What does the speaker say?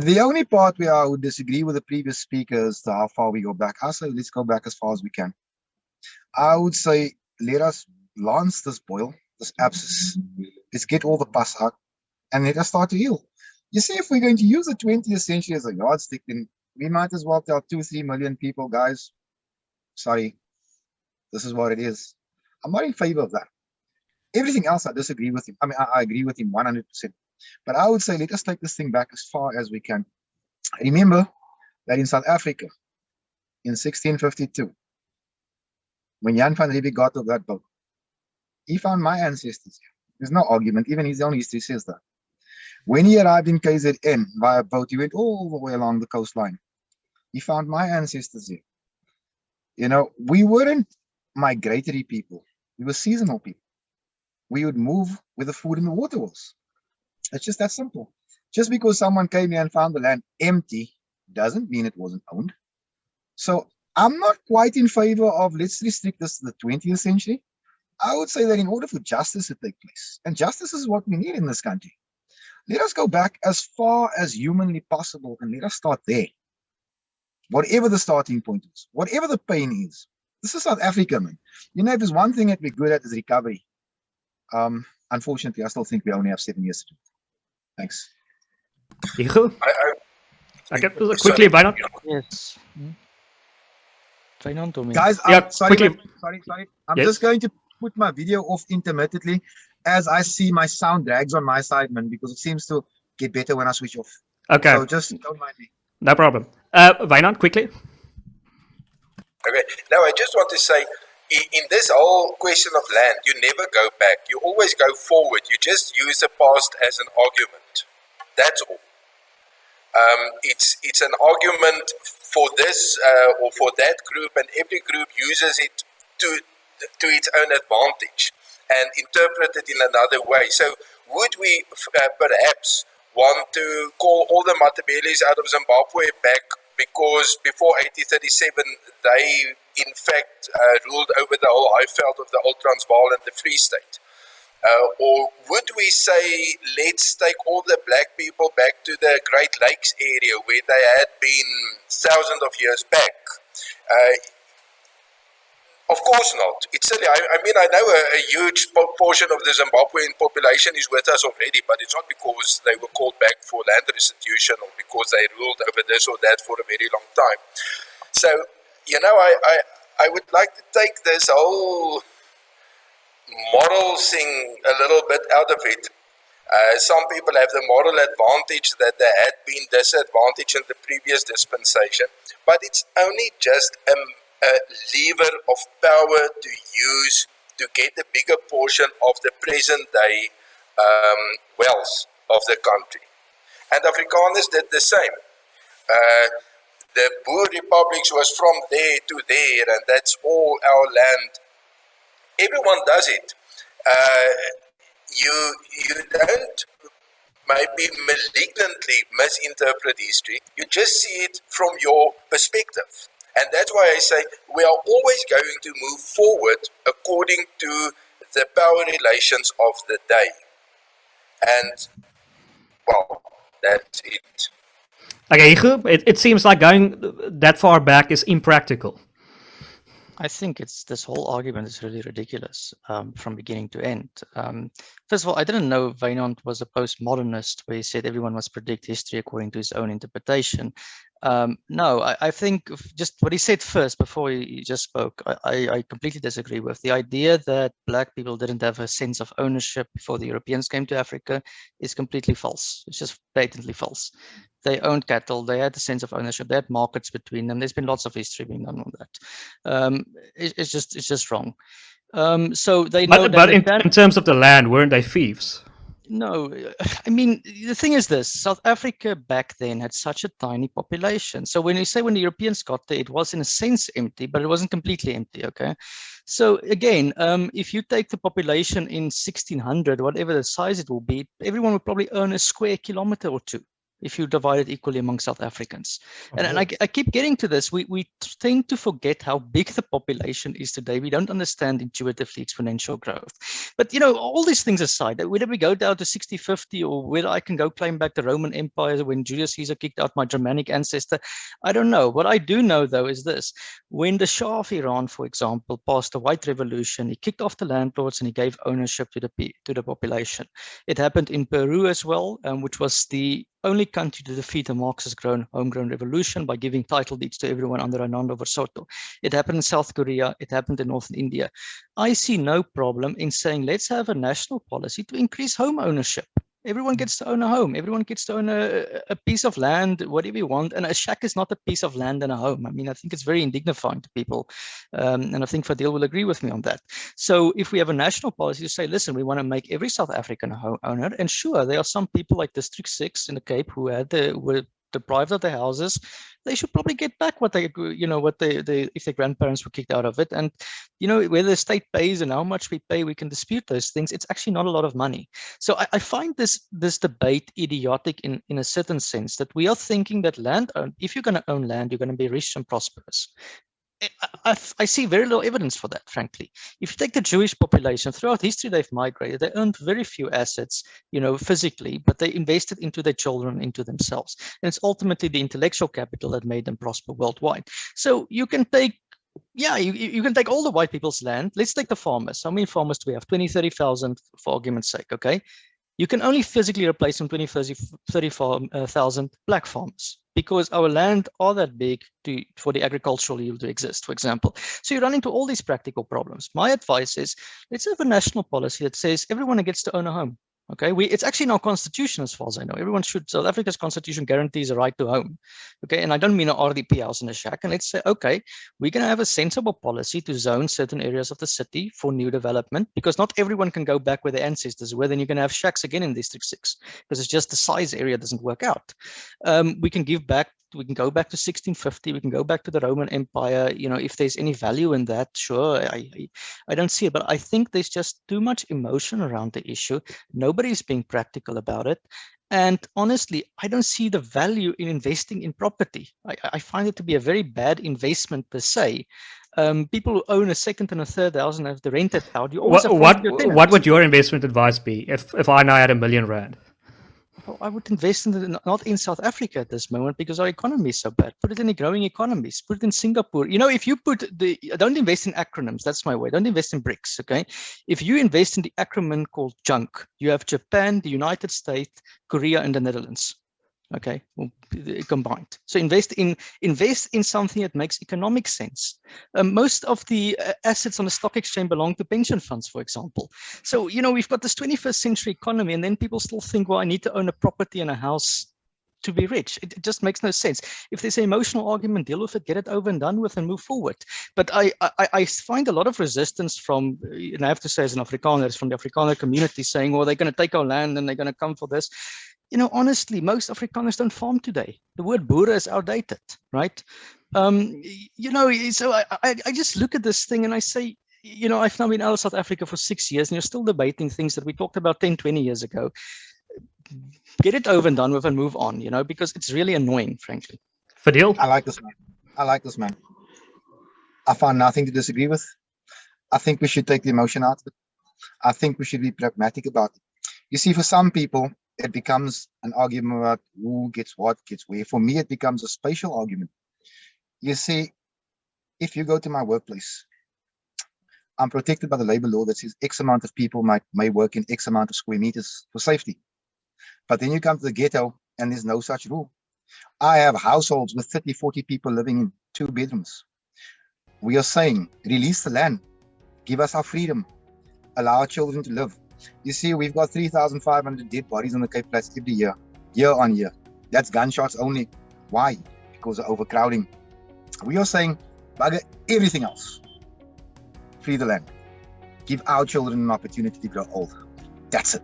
The only part where I would disagree with the previous speakers to how far we go back, I say let's go back as far as we can. I would say let us lance this boil, this abscess. Let's get all the pus out and let us start to heal. You see, if we're going to use the 20th century as a yardstick, then we might as well tell 2-3 million people, guys, sorry, this is what it is. I'm not in favor of that. Everything else, I disagree with him. I mean, I agree with him 100%. But I would say let us take this thing back as far as we can. Remember that in South Africa, in 1652, when Jan van Riebeeck got off that boat, he found my ancestors. There's no argument. Even his own history says that. When he arrived in KZN via boat, he went all the way along the coastline. He found my ancestors here. You know, we weren't migratory people. We were seasonal people. We would move where the food and the water was. It's just that simple. Just because someone came here and found the land empty doesn't mean it wasn't owned. So I'm not quite in favor of let's restrict this to the 20th century. I would say that in order for justice to take place, and justice is what we need in this country, let us go back as far as humanly possible and let us start there. Whatever the starting point is, whatever the pain is. This is South Africa, man. You know, if there's one thing that we're good at is recovery. Unfortunately, I still think we only have 7 years to do it. Thanks. Hugo? Quickly, Wynand. Yes. Wynand or me? Guys, sorry. I'm just going to put my video off intermittently as I see my sound drags on my side, man, because it seems to get better when I switch off. Okay. So just don't mind me. No problem. Wynand, quickly. Okay. Now, I just want to say, in this whole question of land, you never go back. You always go forward. You just use the past as an argument. That's all. It's an argument for this or for that group, and every group uses it to its own advantage and interpret it in another way. So would we perhaps want to call all the Matabeles out of Zimbabwe back because before 1837 they in fact ruled over the whole Highveld of the Old Transvaal and the Free State? Or would we say, let's take all the black people back to the Great Lakes area where they had been thousands of years back? Of course not. It's silly. I mean, I know a huge portion of the Zimbabwean population is with us already, but it's not because they were called back for land restitution or because they ruled over this or that for a very long time. So, you know, I would like to take this whole moral thing a little bit out of it. Some people have the moral advantage that they had been disadvantaged in the previous dispensation, but it's only just a lever of power to use to get a bigger portion of the present day wealth of the country. And Afrikaners did the same. The Boer republics was from there to there, and that's all our land. Everyone does it. You don't maybe malignantly misinterpret history. You just see it from your perspective. And that's why I say we are always going to move forward according to the power relations of the day. And, well, that's it. Okay, Hugo, it seems like going that far back is impractical. I think this whole argument is really ridiculous from beginning to end. First of all, I didn't know Wynand was a postmodernist where he said everyone must predict history according to his own interpretation. No, I think just what he said first before he just spoke, I completely disagree with. The idea that black people didn't have a sense of ownership before the Europeans came to Africa is completely false. It's just blatantly false. They owned cattle. They had a sense of ownership. They had markets between them. There's been lots of history being done on that. It's just wrong. So they know but in terms of the land, weren't they thieves? No, I mean, the thing is this, South Africa back then had such a tiny population. So when you say when the Europeans got there, it was in a sense empty, but it wasn't completely empty, okay? So again, if you take the population in 1600, whatever the size it will be, everyone would probably own a square kilometer or two. if you divide it equally among South Africans. And I keep getting to this. We tend to forget how big the population is today. We don't understand intuitively exponential growth. But, all these things aside, whether we go down to 60-50 or whether I can go claim back the Roman Empire when Julius Caesar kicked out my Germanic ancestor, I don't know. What I do know, though, is this. When the Shah of Iran, for example, passed a white revolution, he kicked off the landlords and he gave ownership to the population. It happened in Peru as well, which was the only country to defeat a Marxist homegrown revolution by giving title deeds to everyone under Ananda Versoto. It happened in South Korea. It happened in Northern India. I see no problem in saying let's have a national policy to increase home ownership. Everyone gets to own a home. Everyone gets to own a piece of land, whatever you want. And a shack is not a piece of land and a home. I mean, I think it's very indignifying to people. And I think Fadiel will agree with me on that. So if we have a national policy to say, listen, we want to make every South African a home owner. And sure, there are some people like District 6 in the Cape who were deprived of their houses. They should probably get back what they if their grandparents were kicked out of it. And, whether the state pays and how much we pay, we can dispute those things. It's actually not a lot of money. So I find this debate idiotic in a certain sense, that we are thinking that if you're going to own land, you're going to be rich and prosperous. I see very little evidence for that, frankly. If you take the Jewish population, throughout history, they've migrated. They owned very few assets, physically, but they invested into their children, into themselves. And it's ultimately the intellectual capital that made them prosper worldwide. So you can take, you can take all the white people's land. Let's take the farmers. How many farmers do we have? 20, 30,000 for argument's sake, okay? You can only physically replace them 20, 30,000 black farmers, because our land are that big for the agricultural yield to exist, for example. So you run into all these practical problems. My advice is, let's have a national policy that says everyone gets to own a home. Okay, it's actually in our constitution, as far as I know. Everyone should. South Africa's constitution guarantees a right to home. Okay, and I don't mean an RDP house in a shack. And let's say, okay, we're going to have a sensible policy to zone certain areas of the city for new development, because not everyone can go back where their ancestors were. Then you're going to have shacks again in District 6, because it's just the size area doesn't work out. We can go back to 1650. We can go back to the Roman Empire. If there's any value in that, sure. I don't see it, but I think there's just too much emotion around the issue. Nobody's being practical about it. And honestly, I don't see the value in investing in property. I find it to be a very bad investment per se. People who own a second and a third house and have to rent it out. What would your investment advice be if I now had R1 million? Well, I would invest in it, not in South Africa at this moment, because our economy is so bad. Put it in the growing economies. Put it in Singapore. If you don't invest in acronyms. That's my way. Don't invest in bricks. Okay. If you invest in the acronym called JUNK, you have Japan, the United States, Korea, and the Netherlands. Okay, well, combined. So invest in something that makes economic sense. Most of the assets on the stock exchange belong to pension funds, for example. So we've got this 21st century economy, and then people still think, well, I need to own a property and a house to be rich. It just makes no sense. If there's an emotional argument, deal with it, get it over and done with, and move forward. But I find a lot of resistance from, and I have to say as an Afrikaner, it's from the Afrikaner community saying, well, they're going to take our land and they're going to come for this. Honestly, most Afrikaners don't farm today. The word boere is outdated, right? So I just look at this thing and I say, I've now been out of South Africa for 6 years, and you're still debating things that we talked about 10, 20 years ago. Get it over and done with and move on, because it's really annoying, frankly. Fadiel? I like this man. I find nothing to disagree with. I think we should take the emotion out of it. I think we should be pragmatic about it. You see, for some people, it becomes an argument about who gets what, gets where. For me, it becomes a spatial argument. You see, if you go to my workplace, I'm protected by the labor law that says X amount of people may work in X amount of square meters for safety. But then you come to the ghetto and there's no such rule. I have households with 30, 40 people living in 2 bedrooms. We are saying, release the land, give us our freedom, allow our children to live. You see, we've got 3,500 dead bodies on the Cape Flats every year on year. That's gunshots only. Why? Because of overcrowding. We are saying, bugger everything else. Free the land. Give our children an opportunity to grow old. That's it.